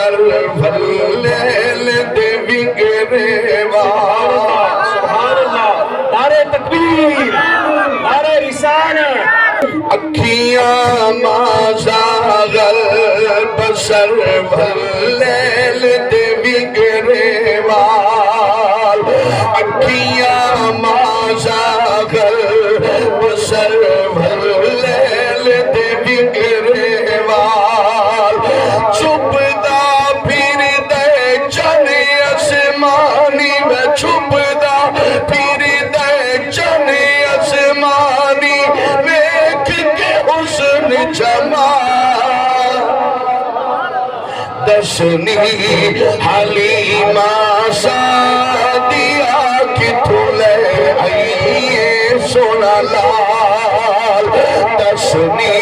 بسر واللیل دے وگریوا سبحان اللہ نعرہ تکبیر نعرہ رسالت اکھیاں مازاغل بسر واللیل دے وگریوال اکھیاں مازاغل بسر واللیل دے وگریوال چھپدا پھر دے چن اسمانی و چھپدا پھر دے چن اسمانی جمال دسنی حلیمہ سعدیہ کتھوں لے آئیے سونا لال دسنی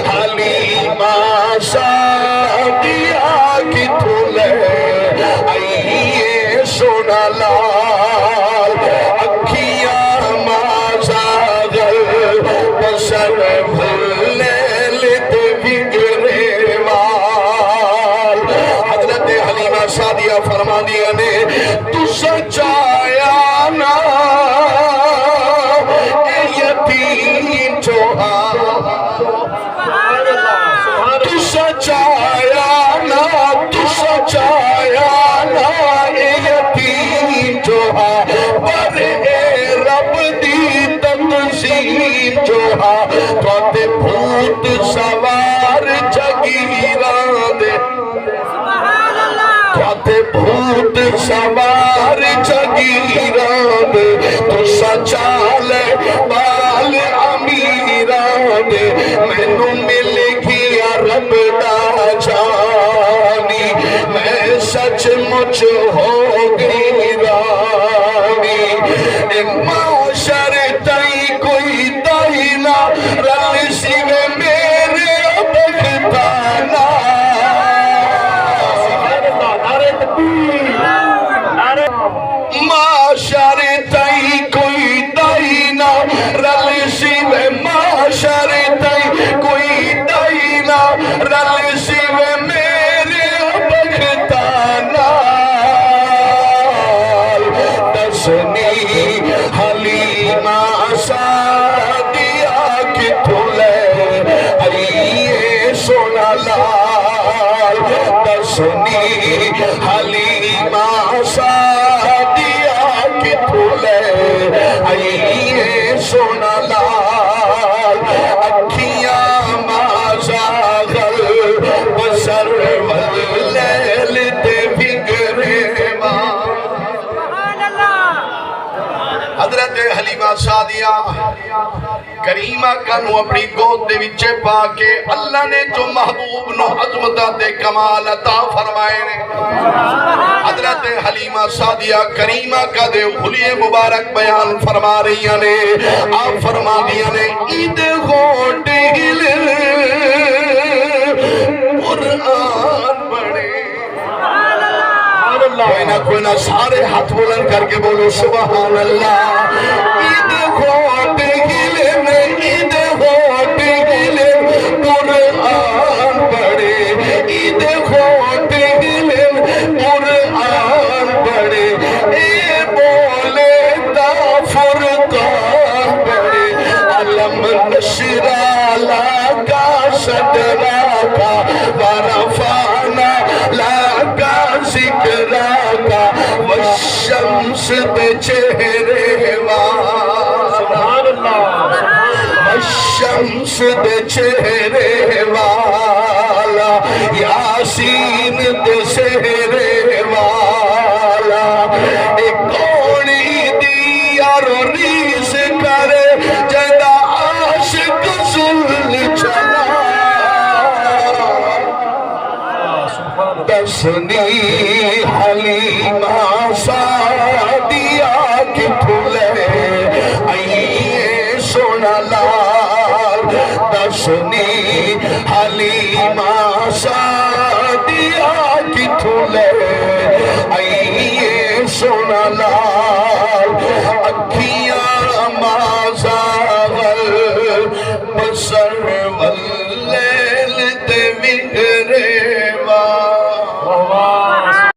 حلیمہ سعدیہ کتھوں لے آئیے سونا لال اکھیاں مازاغل بسر واللیل دے وگریوال حضرت حلیمہ سعدیہ فرما دیا نے تو سچایا نا اے یتیم جو تو سچایا نا اے یتیم جو پر اے رب دی تنظیم جو توتے بھوت سوار جگیران دے توتے بھوت سوار جگیران دے تو سچال بال امیران دے میں نو مل گیا رب دا جانی میں سچ مچ ہو گئی رانی معاشر تائی کوئی دائنا رل سیوے میرے بختانا معاشر تائی کوئی دائنا رل سیوے معاشر تائی کوئی دائنا رل سیوے میرے بختانا دسنی حلیمہ سعدیہ کتھوں لے آئیے سونا لال دسنی حلیمہ سعدیہ کتھوں لے آئیے سونا لال اکھیاں مازاغل بسر واللیل دے وگریوال حضرت حلیمہ سعدیہ کریمہ کنو اپنی گود دے وچے پا کے اللہ نے جو محبوب نو عظمتہ دے کمال عطا فرمائے نے حضرت حلیمہ سعدیہ کریمہ کا دے خلیے مبارک بیان فرما رہی نے آپ فرما دیا نے عید غوٹ ہل قرآن پڑھے کوئی نہ سارے ہاتھ بلند کر کے بولو سبحان اللہ عید غوٹ ہل عید غوٹ ہل قرآن پڑھے عید غوٹ ہل قرآن پڑھے اے بولے دا فرقان پڑھے علم نشرا لگا صدرا کا ورفانا لگا ذکرا کا والشمس دے چہرے سبحان اللہ والشمس دے چہرے والا یاسین دے سہرے والا ایک کونی دیا رو ریس کرے جدا عاشق زل چلا دسنی حلیمہ سعدیہ کتھوں لے آئیے سونا لال دسنی حلیمہ سعدیہ کتھوں لے آئیے سونا لال